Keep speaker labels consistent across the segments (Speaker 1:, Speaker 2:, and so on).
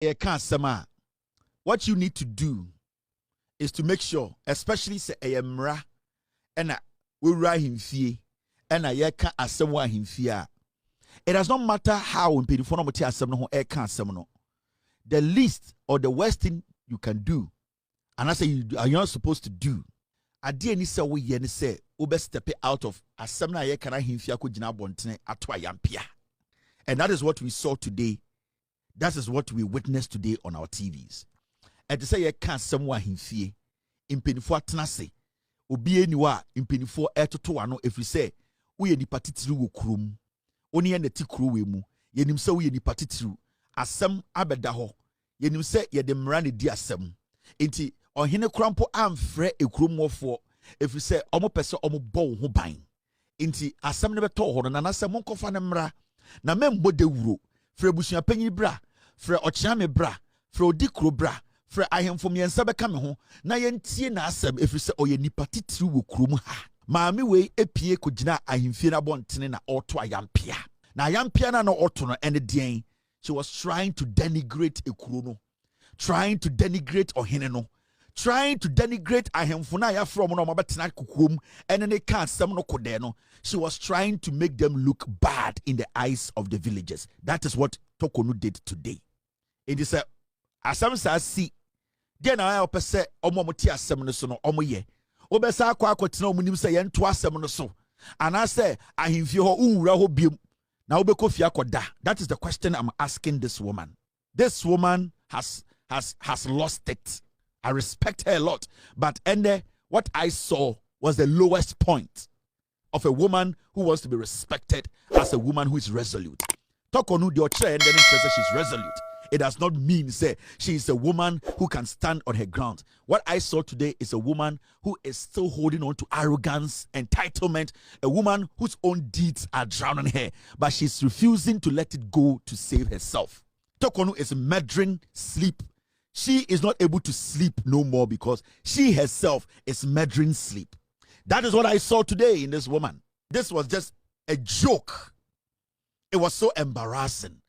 Speaker 1: what you need to do is to make sure, especially say mra and we write him fee and yeka asem him fee. It does not matter how in the least or the worst thing you can do, and I say you're not supposed to do. I didn't say we yen say ube step out of asem na yeka him fee ko jina bontene atwa yampia. And that is what we saw today. That is what we witnessed today on our TVs. And to say you can't somewhere him fee in penifo atnase obi eniwa in penifo etoto ano if we say we ni patitiru wo krum oni ye neti kru we mu yenim se we ni patitiru asem abeda ho yenim se ye de mra ne di asem enti ohene krampo amfre ekromwofo if we say omo pese omo bo ho ban enti asem ne beto ho na asem nkofa ne mra na membo de wuro fre busua panyi bra fre ochiame bra fre odikro bra fre ahemfo miensa beka me ho na yentie na asem efri se oye nipa titiri wo krom ha maami we epie kogina ahemfie na bontene na auto ayampia na ayampia na auto no ene den. She was trying to denigrate Torkornoo, trying to denigrate ohene no, trying to denigrate ahemfo na ya from no mabetena kokrom ene ne ka asem no kode no. She was trying to make them look bad in the eyes of the villagers. That is what Torkornoo did today. It is a asem sa si den na opese omomoti asem no so no omoye obesa akwa omunim se ye nto asem no so ana se ahemfie ho unwura ho biem na obeko fie akoda. That is the question I'm asking this woman. This woman has lost it. I respect her a lot, but what I saw was the lowest point of a woman who wants to be respected as a woman who is resolute. Torkornoo the oche and then says she's resolute. It does not mean say she is a woman who can stand on her ground. What I saw today is a woman who is still holding on to arrogance, entitlement, a woman whose own deeds are drowning her, but she's refusing to let it go to save herself. Torkornoo is murdering sleep. She is not able to sleep no more because she herself is murdering sleep. That is what I saw today in this woman. This was just a joke. It was so embarrassing.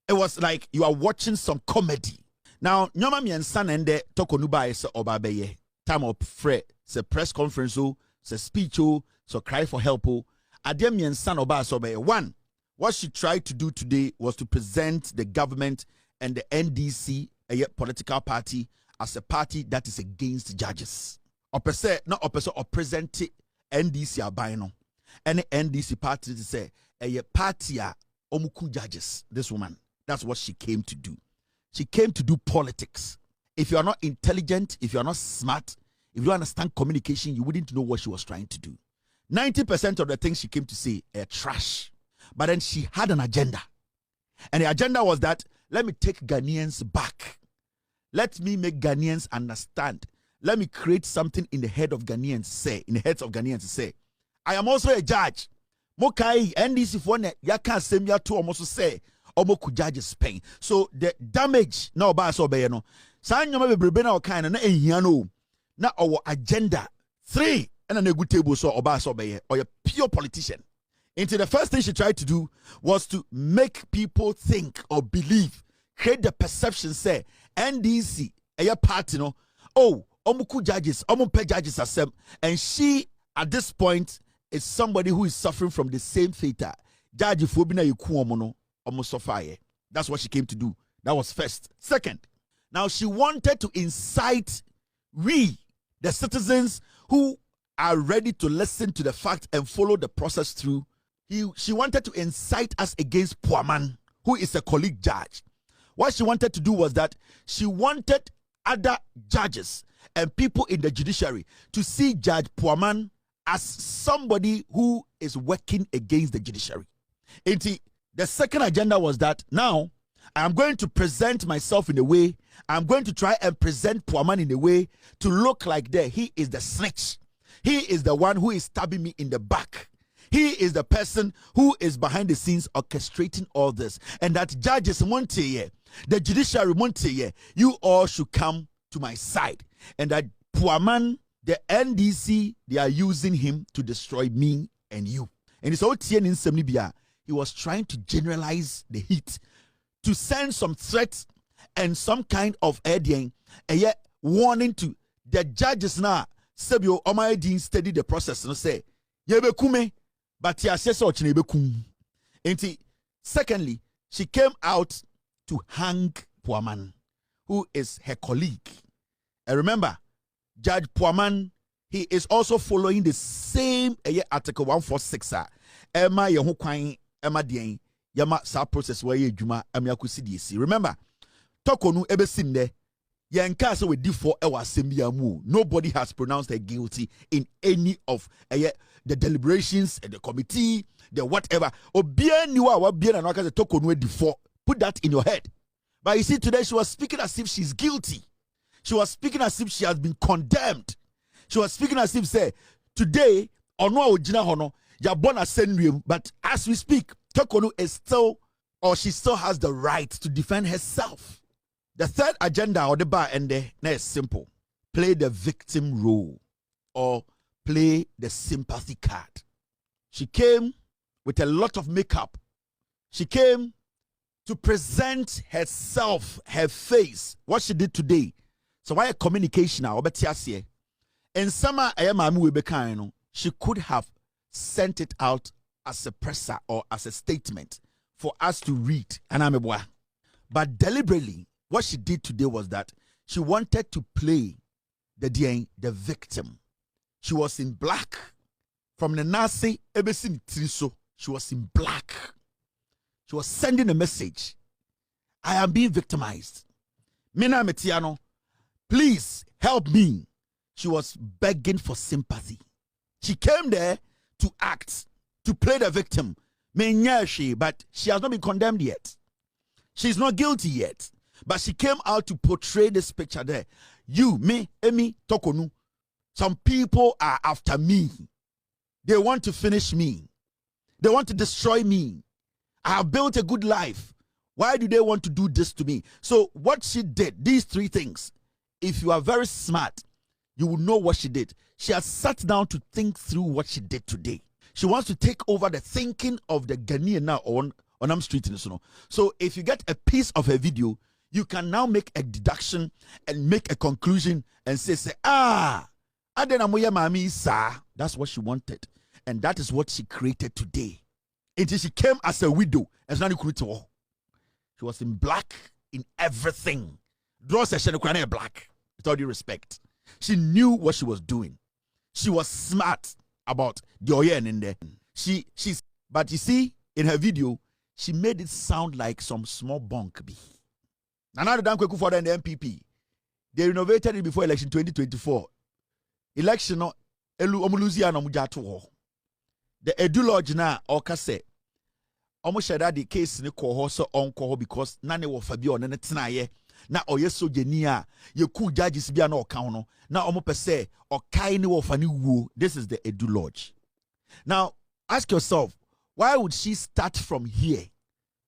Speaker 1: It was like you are watching some comedy. Now, nyoma miensa nende Torkornoo ba ese obabeye. Time of fre se press conference o, se speech o, so cry for help o. Ade miensa no ba so obeye. One, what she tried to do today was to present the government and the NDC, a political party, as a party that is against judges. Opese na opese or present NDC abino. Any NDC party to say a party a omuku judges. This woman. That's what she came to do. She came to do politics. If you are not intelligent, if you are not smart, if you don't understand communication, you wouldn't know what she was trying to do. 90% of the things she came to say are trash. But then she had an agenda. And the agenda was that, let me take Ghanaians back. Let me make Ghanaians understand. Let me create something in the head of Ghanaians say, I am also a judge. Mokai NDC for ne yaka semya to almost say omoku judges pain. So the damage na oba so be no. Sa nyoma bebrebe na okan na ehia no. Na our agenda 3 and a good table so oba so be or a pure politician. Into the first thing she tried to do was to make people think or believe, create the perception say NDC a party no. Oh, omoku judges, omope judges asem, and she at this point is somebody who is suffering from the same fate. Judge phobia you almost suffer. That's what she came to do. That was first. Second, now she wanted to incite we, the citizens who are ready to listen to the fact and follow the process through. She wanted to incite us against Poaman, who is a colleague judge. What she wanted to do was that she wanted other judges and people in the judiciary to see Judge Poaman as somebody who is working against the judiciary. The second agenda was that now I'm going to present myself in a way, I'm going to try and present Poaman in a way to look like he is the snitch. He is the one who is stabbing me in the back. He is the person who is behind the scenes orchestrating all this. And that judges Monte, the judiciary Monte, you all should come to my side. And that Poaman, the NDC, they are using him to destroy me and you. And it's all Tien in Semnibia. He was trying to generalize the heat, to send some threats and some kind of warning to the judges now. Sebio Omai Dean study the process and say, Yebekume, but ya says or Chinebekum. Secondly, she came out to hang Puaman, who is her colleague. And remember, Judge Puaman, he is also following the same Article 146. Emma Yahukwain, Emma Dien, Yama sa process where you Juma Amiakusi DC. Remember, Torkornoo Ebesinde, Yankasa with D4 Ewa Sembiamu. Nobody has pronounced her guilty in any of the deliberations, the committee, the whatever. Obia niwa wa bien anaka the Torkornoo D4. Put that in your head. But you see, today she was speaking as if she's guilty. She was speaking as if she has been condemned. She was speaking as if say today ono ojina hono ya bona senwiem, but as we speak, Torkornoo is still, or she still has the right to defend herself. The third agenda or the bar and the is simple. Play the victim role or play the sympathy card. She came with a lot of makeup. She came to present herself, her face, what she did today. So why a communication now? In summer, she could have sent it out as a presser or as a statement for us to read. But deliberately, what she did today was that she wanted to play the victim. She was in black. From the Nazi, she was in black. She was sending a message. I am being victimized. Mina Metiano, please help me. She was begging for sympathy. She came there to act, to play the victim. But she has not been condemned yet. She's not guilty yet. But she came out to portray this picture there. You, me, Emi, Torkornoo. Some people are after me. They want to finish me. They want to destroy me. I have built a good life. Why do they want to do this to me? So what she did, these three things, if you are very smart, you will know what she did. She has sat down to think through what she did today. She wants to take over the thinking of the Ghanaian now on Am Street. So if you get a piece of her video, you can now make a deduction and make a conclusion and say, that's what she wanted. And that is what she created today. Until she came as a widow. She was in black in everything. Draw session black. With all due respect. She knew what she was doing. She was smart about the oyen in there. But you see, in her video, she made it sound like some small bunk bee. Another Dan Kwekufo and the MPP. They renovated it before election 2024. Election no elu omuluzia no mujato. The Edu Lodge na okase. Omo sheda the case ni ko ho so onko because nane wo fa bi on ne tenaye na oyeso genia ye ku judges bia na okan no na omo pese okai ni wo fa ni wuo. This is the Edu Lodge. Now ask yourself, why would she start from here?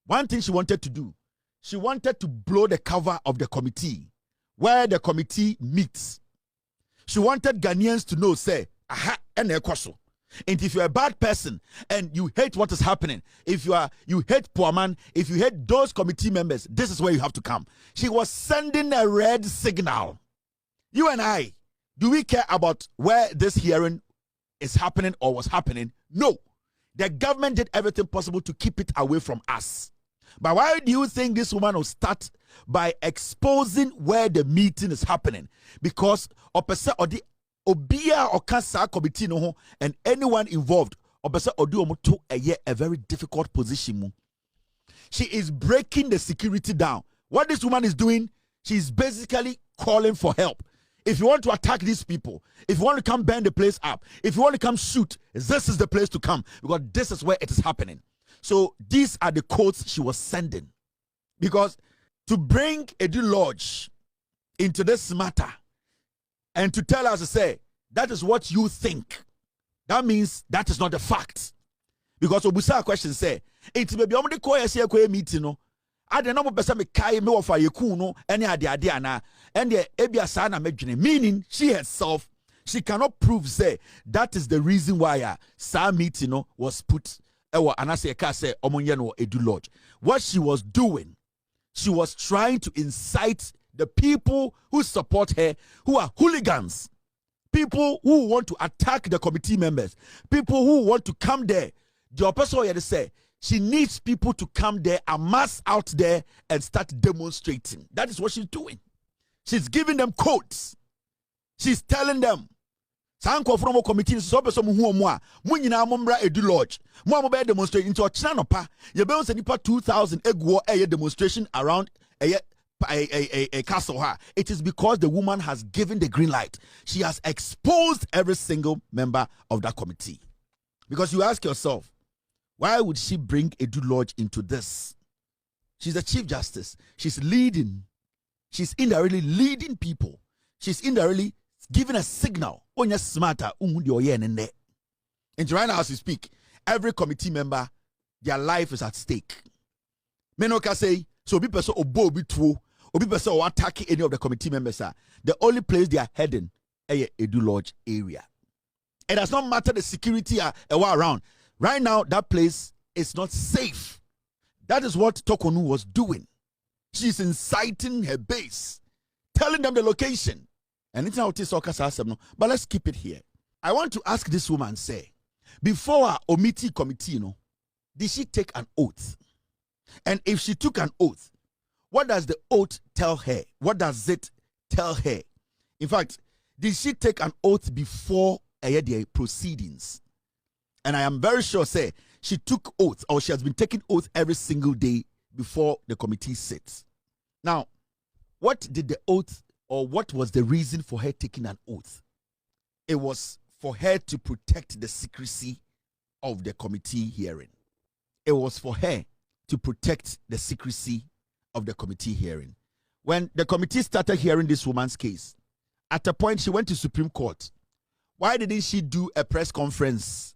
Speaker 1: One thing she wanted to do, she wanted to blow the cover of the committee, where the committee meets. She wanted Ghanaians to know, say, aha, and if you're a bad person and you hate what is happening, if you hate Puaman, if you hate those committee members, this is where you have to come. She was sending a red signal. You and I, do we care about where this hearing is happening or was happening? No. The government did everything possible to keep it away from us. But why do you think this woman will start by exposing where the meeting is happening? Because opesa odi obia okasa committee no and anyone involved opesa odi omoto a very difficult position. She is breaking the security down. What this woman is doing, she's basically calling for help. If you want to attack these people, if you want to come burn the place up, if you want to come shoot, this is the place to come because this is where it is happening. So these are the codes she was sending. Because to bring Edu Lodge into this matter and to tell us to say, that is what you think, that means that is not the fact. Because Obusa question say, it may be only the meeting, no. I don't know person me kai me ofa yeku no any ade ana and the ebia sa na medwene, meaning she herself, she cannot prove say that is the reason why sa meeting no was put ewa anase ka say omonye no Edu Lodge. What she was doing, She was trying to incite the people who support her, who are hooligans, people who want to attack the committee members, people who want to come there. The person here say she needs people to come there, amass out there, and start demonstrating. That is what she's doing. She's giving them codes. She's telling them, Sanko from a committee, so person who moi, Munina Mumbra Edu Lodge, Mama demonstrate into a Chanapa, you bounce a nipa 2,000 a demonstration around a castle. It is because the woman has given the green light. She has exposed every single member of that committee. Because you ask yourself, why would she bring Edu Lodge into this? She's the Chief Justice. She's leading. She's indirectly leading people. She's indirectly giving a signal. And right now as we speak, every committee member, their life is at stake. Menoka say, so be person obo be true, or be person or attack any of the committee members. The only place they are heading is Edu Lodge area. It does not matter the security around. Right now, that place is not safe. That is what Torkornoo was doing. She's inciting her base, telling them the location. And it's not but let's keep it here. I want to ask this woman, say, before our Omiti committee, did she take an oath? And if she took an oath, what does the oath tell her? What does it tell her? In fact, did she take an oath before the proceedings? And I am very sure, say, she took oath, or she has been taking oath every single day before the committee sits. Now, what did the oath, or what was the reason for her taking an oath? It was for her to protect the secrecy of the committee hearing. It was for her to protect the secrecy of the committee hearing. When the committee started hearing this woman's case, at a point she went to Supreme Court. Why didn't she do a press conference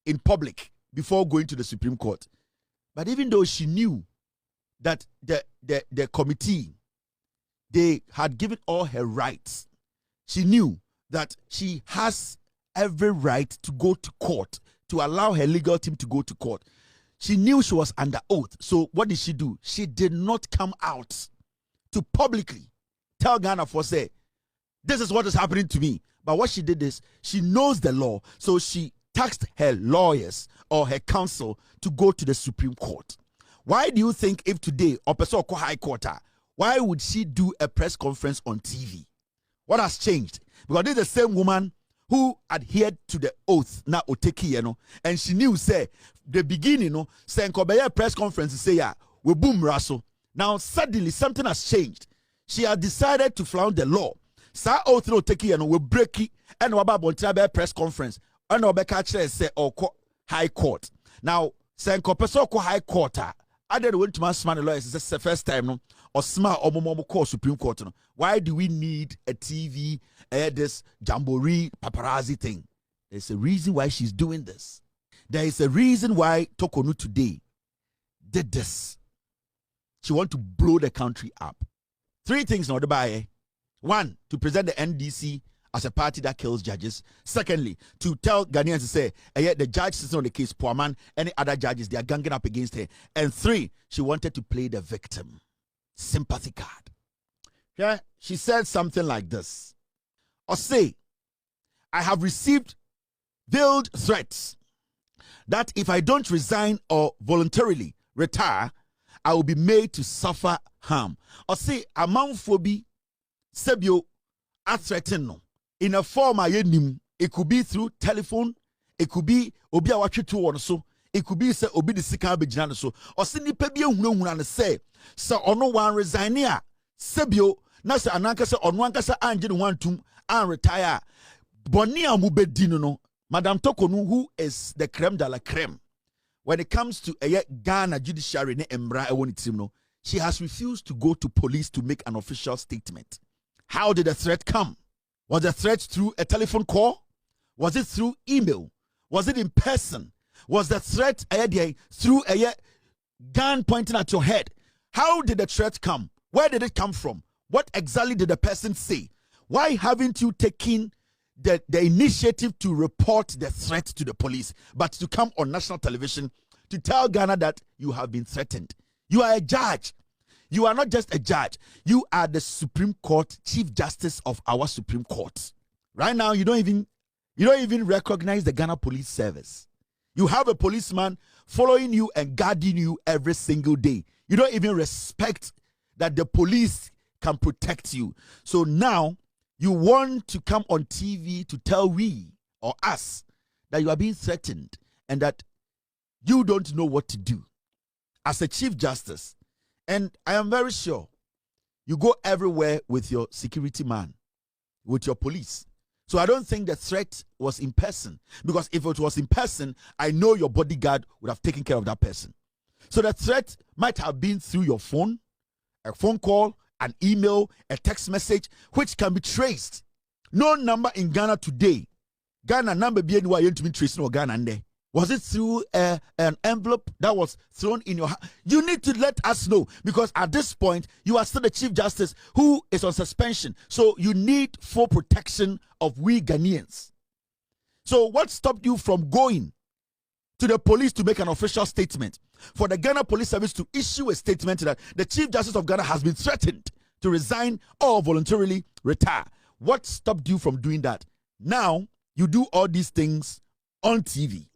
Speaker 1: in public before going to the Supreme Court? But even though she knew that the committee, they had given all her rights, she knew that she has every right to go to court, to allow her legal team to go to court. She knew she was under oath. So what did she do? She did not come out to publicly tell Ghana for say, this is what is happening to me. But what she did is, she knows the law. So she tasked her lawyers or her counsel to go to the Supreme Court. Why do you think if today, Opesoko High Court, why would she do a press conference on TV? What has changed? Because this is the same woman who adhered to the oath na oteki, and she knew, say, the beginning, say, Nkobeye press conference, say, we boom raso. Now, suddenly, something has changed. She has decided to flout the law. Sa oath no oteki, we break it, and we have press conference, and we catch say, High Court. Now, say, Nkopesoko High Court, I didn't want to mass man lawyers. It's the first time, no, or smart or more call Supreme Court. No. Why do we need a TV, this jamboree paparazzi thing? There's a reason why she's doing this. There is a reason why Torkornoo today did this. She wants to blow the country up. Three things now to buy. One, to present the NDC as a party that kills judges. Secondly, to tell Ghanaians to say, the judge is on the case, poor man, any other judges, they are ganging up against her. And three, she wanted to play the victim. Sympathy card. Yeah, she said something like this. Or say, I have received veiled threats that if I don't resign or voluntarily retire, I will be made to suffer harm. Or say, among phobia, sebio, a threaten no. In a form it could be through telephone, it could be obi a watch or so, it could be say obi the sika bejina so, or send the pebi hunu and say, so ono one resign here, sebio, na se ananka se onwanka se anje one tum and retire. Bonia mubedino no, Madame Torkornoo, who is the creme de la creme when it comes to Ghana judiciary ne embra no, she has refused to go to police to make an official statement. How did the threat come? Was the threat through a telephone call? Was it through email? Was it in person? Was the threat through a gun pointing at your head? How did the threat come? Where did it come from? What exactly did the person say? Why haven't you taken the initiative to report the threat to the police, but to come on national television to tell Ghana that you have been threatened? You are a judge. You are not just a judge. You are the Supreme Court, Chief Justice of our Supreme Court. Right now, you don't even recognize the Ghana Police Service. You have a policeman following you and guarding you every single day. You don't even respect that the police can protect you. So now you want to come on TV to tell we or us that you are being threatened and that you don't know what to do as a Chief Justice. And I am very sure you go everywhere with your security man, with your police. So I don't think the threat was in person, because if it was in person, I know your bodyguard would have taken care of that person. So the threat might have been through your phone, a phone call, an email, a text message, which can be traced. No number in Ghana today. Ghana number be anywhere you to be traced in Ghana and there. Was it through an envelope that was thrown in your hand? You need to let us know, because at this point, you are still the Chief Justice who is on suspension. So you need full protection of we Ghanaians. So what stopped you from going to the police to make an official statement? For the Ghana Police Service to issue a statement that the Chief Justice of Ghana has been threatened to resign or voluntarily retire. What stopped you from doing that? Now, you do all these things on TV.